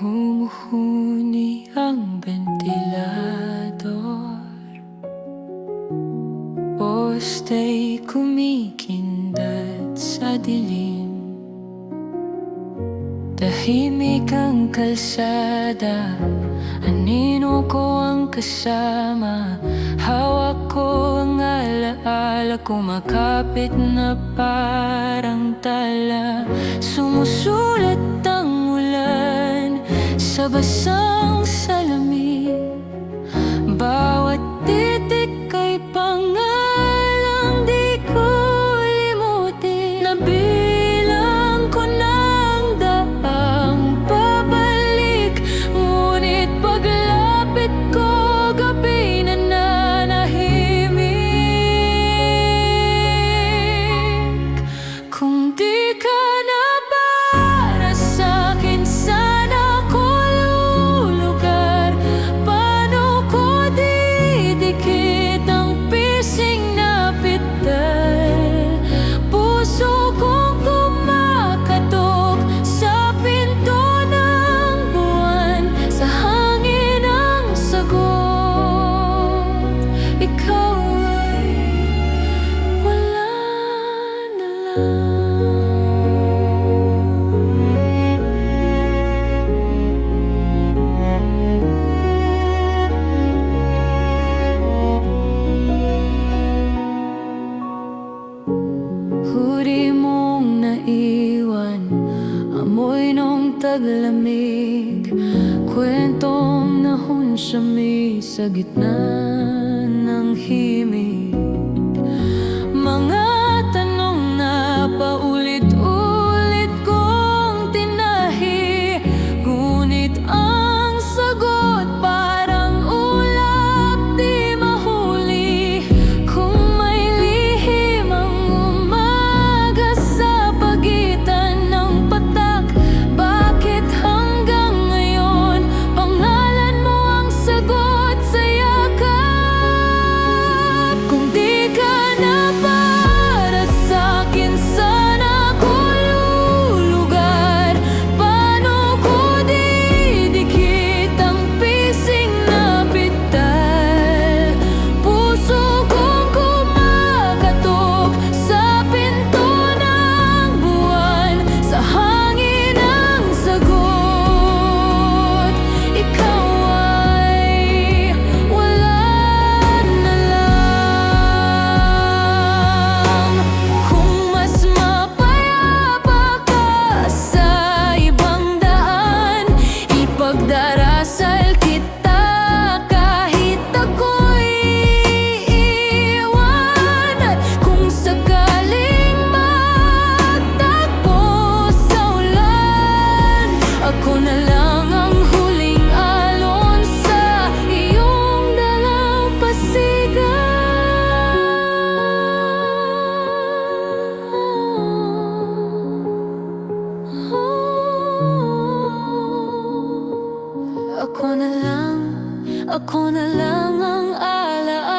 Humuhuni ang bentilador, posta'y kumikindat sa dilim. Tahimik ang kalsada, anino ko ang kasama. Hawak ko ang alaala, kumakapit na parang tala. Sumusulat ang ulan sa basang salamin. Bawat titik ay pangalang di ko limutin. Nabilang ko ng daang pabalik, ngunit paglapit ko gabi na nanahimik. Kung di ka na para sa'kin, sana ko lulugar. Paano ko didikit ang pising na pital? Puso kong kumakatok sa pinto ng buwan, sa hangin ang sagot. Ikaw ay wala na lang. Huri mong naiwan, amoy nung taglamig, kwentong nahunsyami sa gitna ng himig. Mga tanong na paulit-ulit kong tinahi, ngunit ang sagot parang ulap di mahuli. Kung may lihim ang umaga sa pagitan ng patak, bakit hanggang ngayon pangalan mo ang sagot sa yakap? Kung di ka na para sa'kin, sana ko lulugar. Paano ko didikit ang pising na pital? Puso kong kumakatok sa pinto ng buwan, sa hangin ang sagot. Ikaw ay wala na lang. Kung mas mapayapa ka sa ibang daan, ipagdarasal kita kahit ako'y iiwan. At kung sakaling magtagpo sa ulan, ako na lang ang huling alon sa iyong dalampasigan. Ako na lang ang alaala.